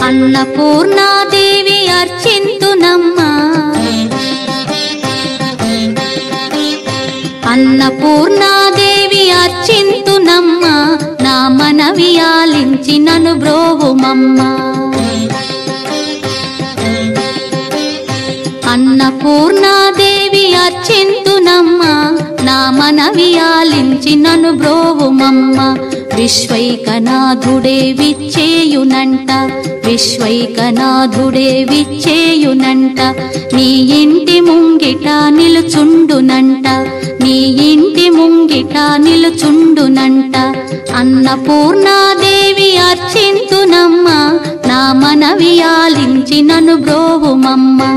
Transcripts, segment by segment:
అన్నపూర్ణాదేవి అర్చింతునమ్మా, అన్నపూర్ణాదేవి అర్చింతునమ్మా, నా మనవి ఆలించి నన్ను బ్రోవుమమ్మా. అన్నపూర్ణాదేవి అర్చింతునమ్మా, నా మనవి ఆలించి నన్ను బ్రోవుమమ్మా. విశ్వైకనాథుడే విచ్చేయునంట, విశ్వైకనాథుడే విచ్చేయునంట, నీ ఇంటి ముంగిట నిలుచుండునంట, నీ ఇంటి ముంగిట నిలుచుండునంట. అన్నపూర్ణాదేవి అర్చింతునమ్మా, నా మనవి ఆలించి నన్ను బ్రోవుమమ్మా.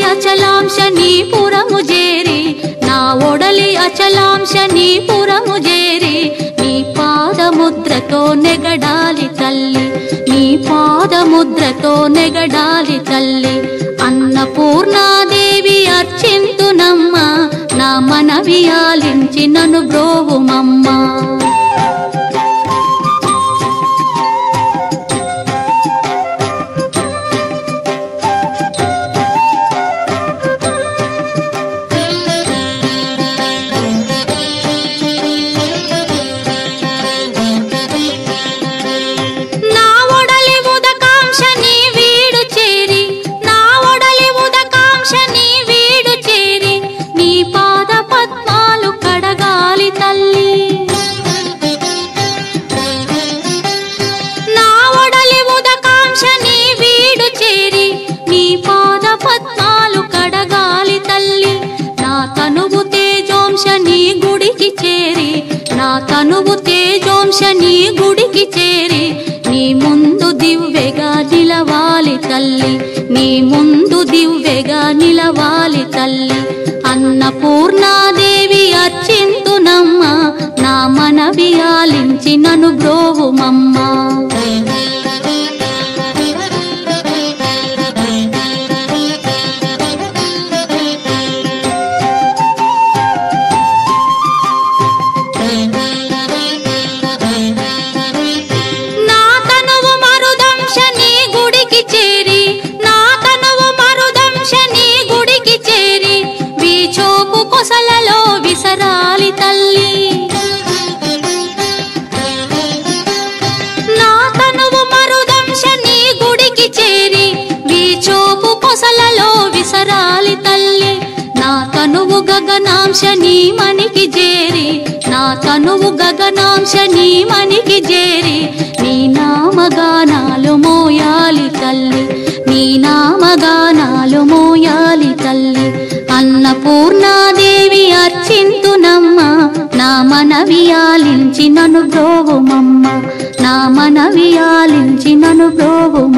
అచలాంశ నీ పురము చేరి, నా ఒడలి అచలాంశ నీ పురము చేరి, నీ పాదముద్రతో నెగడాలి తల్లి, నీ పాదముద్రతో నెగడాలి తల్లి. అన్నపూర్ణాదేవి అర్చింతునమ్మా, నా మనవి ఆలించి నన్ను బ్రోవుమమ్మా. నా తనువు తేజోంశ నీ గుడికి చేరి, నీ ముందు దివ్వెగా నిలవాలి తల్లి, నీ ముందు దివ్వెగా నిలవాలి తల్లి. అన్నపూర్ణాదేవి అర్చింతునమ్మా, నా మనవి ఆలించి నన్ను బ్రోవుమమ్మా. కొసలలో విసరాలి తల్లి, నా తనువు మరుదంశ నీ గుడికి చేరి, వీచోపు కొసలలో విసరాలి తల్లి. నా తనువు గగనాంశ నీ మనికి చేరి, నా తనువు గగనాంశ నీ మనికి చేరి, నీ నామగానాలు మోయాలి తల్లి, నీ నామగానాలు మోయాలి తల్లి. అన్నపూర్ణాదేవి అర్చింతునమ్మా, నా మనవి ఆలించి నన్ను బ్రోవుమమ్మా, నా మనవి ఆలించి నన్ను బ్రోవుమమ్మా.